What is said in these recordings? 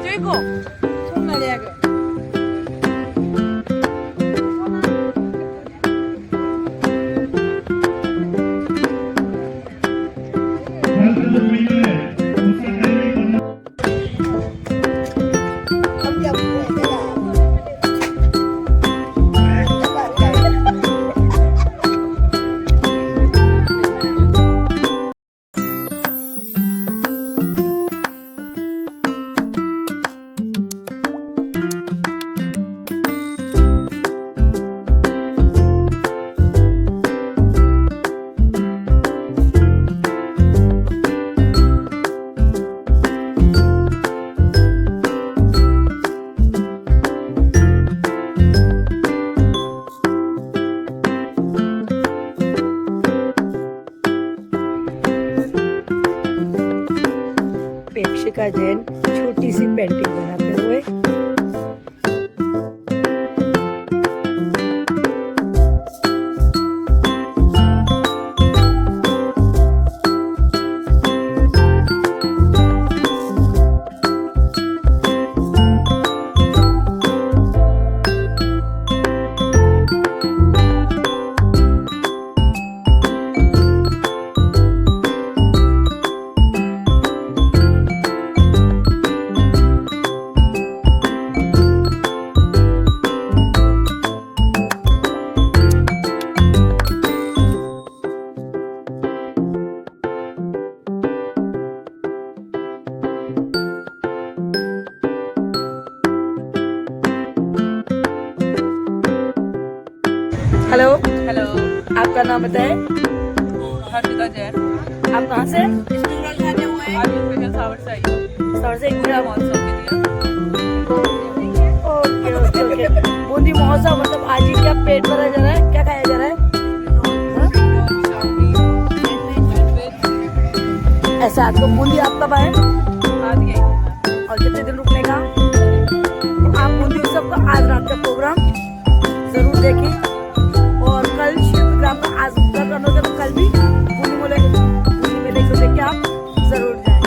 追狗，冲了两个。पेप्सिका जैन छोटी सी पेंटिंग बनाते हुए। हेलो हेलो, आपका नाम बताएं। हर्षिता जैन। आप कहाँ से? आज स्पेशल सावर से आई हूँ सर से पूरा महोत्सव के लिए। Okay okay okay. बूंदी महोत्सव मतलब आज ही क्या पेट भरा जा रहा है, क्या खाया जा रहा है? ऐसा आपको बूंदी आप कब आए आज गई और कितने दिन रुकने का? आप बूंदी उत्सव का आज रात का प्रोग्राम जरूर देखें और कल शिल्पग्राम का आज का करना होगा तो कल भी बूंदी मेले को देख के आप जरूर जाएं।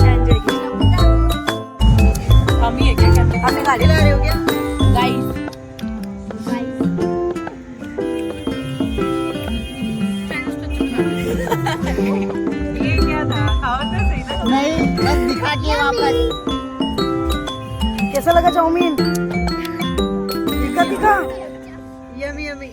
एंजॉय कीजिए। हम ही है क्या कहते हमने गाड़ी ला रहे हो क्या? गाइस ये क्या था? खाओ तो सही ना। नहीं बस दिखा के वापस। कैसा लगा चाउमीन? दिखा दिखा। Yummy yummy.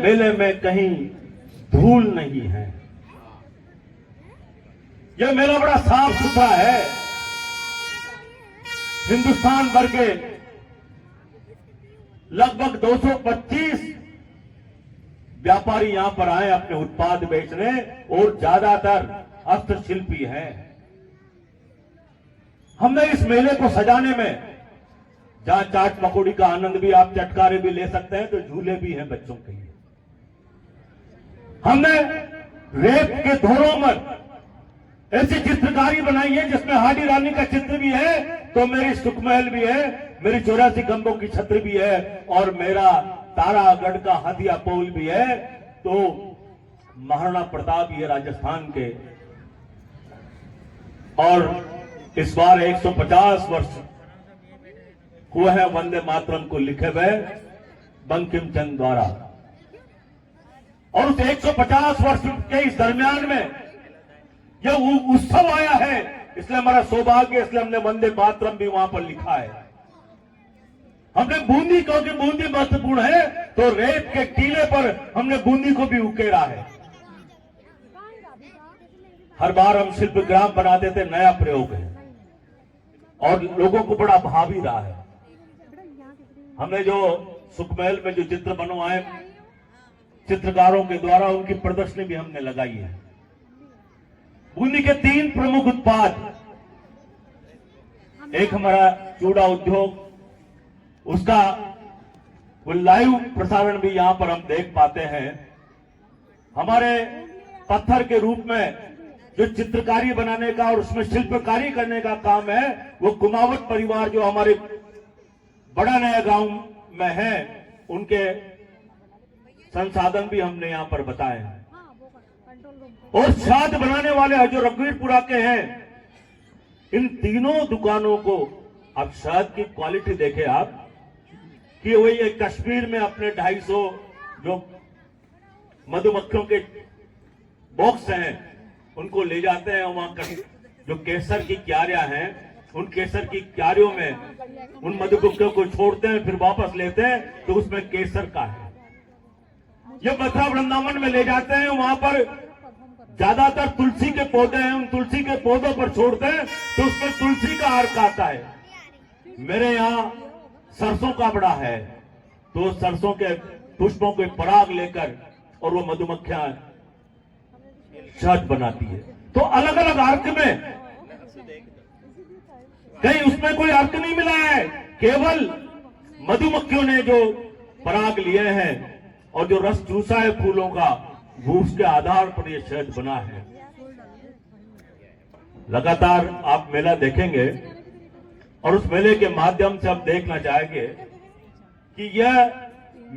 मेले में कहीं धूल नहीं है। यह मेला बड़ा साफ सुथरा है। हिंदुस्तान भर के लगभग 225 व्यापारी यहां पर आए अपने उत्पाद बेचने, और ज्यादातर हस्तशिल्पी हैं। हमने इस मेले को सजाने में, जहां चाट पकौड़ी का आनंद भी आप चटकारे भी ले सकते हैं, तो झूले भी हैं बच्चों के लिए। हमने रेत के धोरों में ऐसी चित्रकारी बनाई है जिसमें हाडी रानी का चित्र भी है, तो मेरी सुखमहल भी है, मेरी 84 खंभों की छत्र भी है, और मेरा तारागढ़ का हथिया पोल भी है। तो महाराणा प्रताप ये राजस्थान के, और इस बार 150 वर्ष हुए हैं वंदे मातरम को लिखे हुए बंकिम चंद्र द्वारा, और उस 150 वर्ष के इस दरमियान में यह उत्सव आया है, इसलिए हमारा सौभाग्य, इसलिए हमने वंदे मातरम भी वहां पर लिखा है। हमने बूंदी, क्योंकि बूंदी महत्वपूर्ण है, तो रेत के टीले पर हमने बूंदी को भी उकेरा है। हर बार हम शिल्प ग्राम बनाते थे, नया प्रयोग है और लोगों को बड़ा भाव भी रहा है। हमने जो सुखमहल में जो चित्र बनवाए चित्रकारों के द्वारा, उनकी प्रदर्शनी भी हमने लगाई है। बूंदी के 3 प्रमुख उत्पाद, एक हमारा चूड़ा उद्योग, उसका वो लाइव प्रसारण भी यहां पर हम देख पाते हैं। हमारे पत्थर के रूप में जो चित्रकारी बनाने का और उसमें शिल्पकारी करने का काम है, वो कुमावत परिवार जो हमारे बड़ा नया गांव में है, उनके संसाधन भी हमने यहां पर बताए हैं। और छाद बनाने वाले जो रघुवीरपुरा के हैं, इन तीनों दुकानों को, अब शहद की क्वालिटी देखे आप, कि वही एक कश्मीर में अपने 250 जो मधुमक्खियों के बॉक्स हैं उनको ले जाते हैं, वहां जो केसर की क्यारियां हैं, उन केसर की क्यारियों में उन मधुमक्खियों को छोड़ते हैं, फिर वापस लेते हैं, तो उसमें केसर का है। ये मथुरा वृंदावन में ले जाते हैं, वहां पर ज्यादातर तुलसी के पौधे हैं, उन तुलसी के पौधों पर छोड़ते हैं, तो उसमें तुलसी का अर्क आता है। मेरे यहाँ सरसों का बड़ा है, तो सरसों के पुष्पों को पराग लेकर और वो मधुमक्खियां शहद बनाती है। तो अलग अलग अर्क में, कहीं उसमें कोई अर्क नहीं मिला है, केवल मधुमक्खियों ने जो पराग लिए हैं और जो रस चूसा है फूलों का, वो उसके आधार पर ये शहद बना है। लगातार आप मेला देखेंगे और उस मेले के माध्यम से आप देखना चाहेंगे कि यह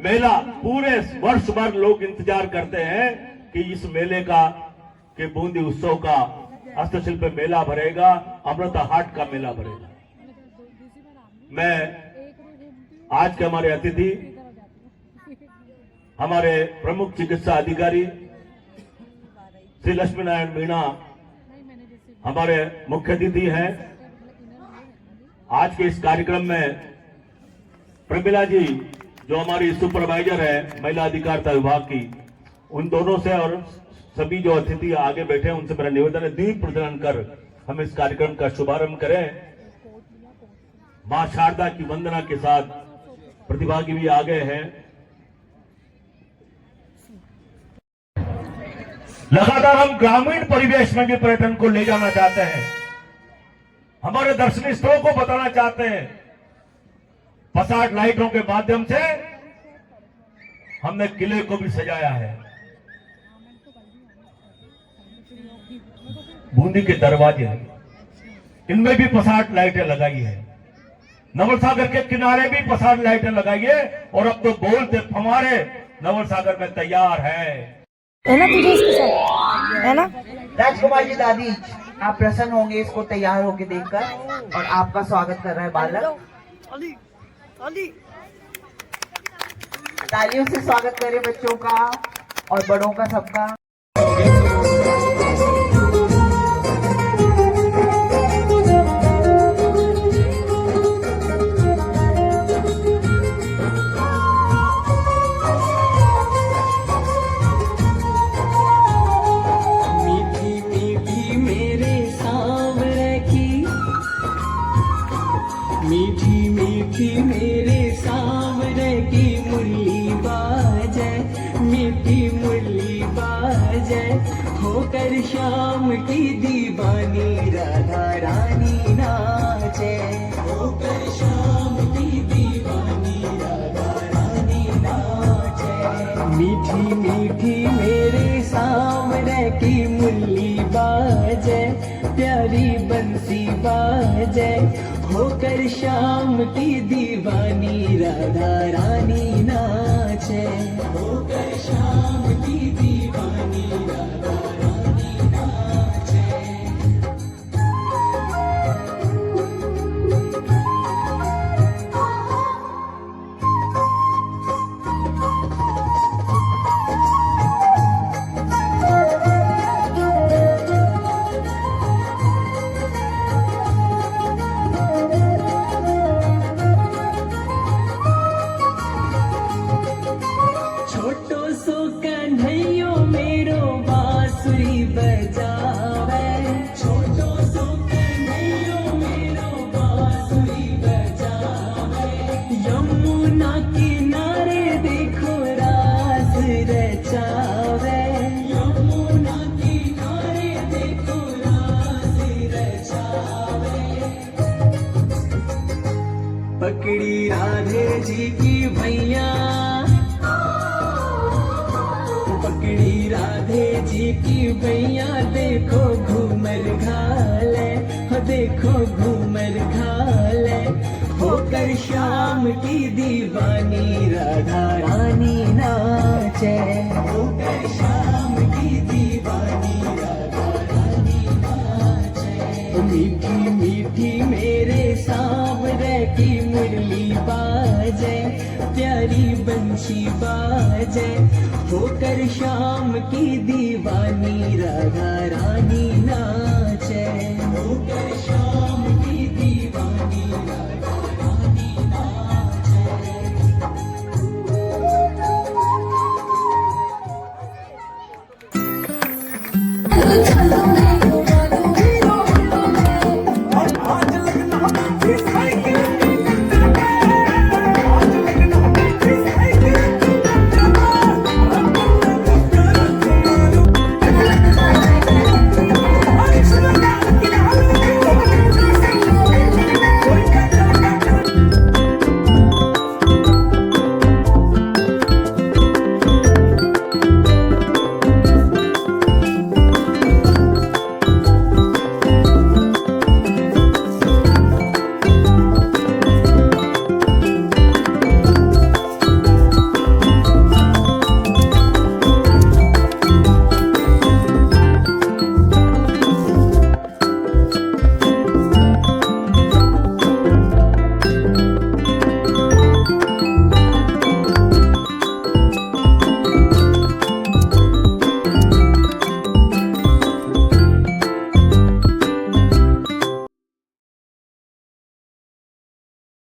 मेला पूरे वर्ष भर लोग इंतजार करते हैं कि इस मेले का, कि बूंदी उत्सव का हस्तशिल्प मेला भरेगा, अमृता हाट का मेला भरेगा। मैं आज के हमारे अतिथि, हमारे प्रमुख चिकित्सा अधिकारी श्री लक्ष्मी नारायण मीणा हमारे मुख्य अतिथि हैं। आज के इस कार्यक्रम में प्रमिला जी जो हमारी सुपरवाइजर है महिला अधिकारिता विभाग की, उन दोनों से और सभी जो अतिथि आगे बैठे हैं उनसे मेरा निवेदन है, दीप प्रज्वलन कर हम इस कार्यक्रम का शुभारंभ करें। मां शारदा की वंदना के साथ प्रतिभागी भी आगे हैं। लगातार हम ग्रामीण परिवेश में भी पर्यटन को ले जाना चाहते हैं, हमारे दर्शनीय स्थलों को बताना चाहते हैं। पसाट लाइटों के माध्यम से हमने किले को भी सजाया है। बूंदी के दरवाजे, इनमें भी पसाट लाइटें लगाई है। नवल सागर के किनारे भी पसाट लाइटें लगाई है, और अब तो बोलते हमारे नवल सागर में तैयार है ना तुझे इसके साथ, है ना राजकुमार जी, दादी आप प्रसन्न होंगे इसको तैयार होके देखकर, और आपका स्वागत कर रहा है बालक। तालियों से स्वागत करें बच्चों का और बड़ों का, सबका। नाचे, होकर शाम की दीवानी राधा रानी नाचे, होकर शाम की दीवानी राधा रानी नाचे। मीठी मीठी मेरे सामने की मुरली बाजे, प्यारी बंसी बाजे, होकर शाम की दीवानी राधा रानी नाचे, होकर शाम की दीवानी राधा रानी नाचे। छोटो सो कन्हैयो मेरो बांसुरी बजावे, छोटो सो कन्हैयो मेरो बांसुरी बजावे। यमुना किनारे देखो रास रचावे, यमुना किनारे देखो रास रचावे। पकड़ी राधे जी की भैया, पकड़ी राधे जी की भैया, देखो घूमर घाले, हो देखो घूमर घाले, होकर शाम की दीवानी राधा रानी नाचे, होकर शाम की दीवानी राधा रानी नाचे। मीठी मीठी मेरे सामने की मुरली बाजे, प्यारी बंशी बाजे, होकर शाम की दीवानी राधा रानी नाचे, होकर शाम की दीवानी राधा रानी नाचे।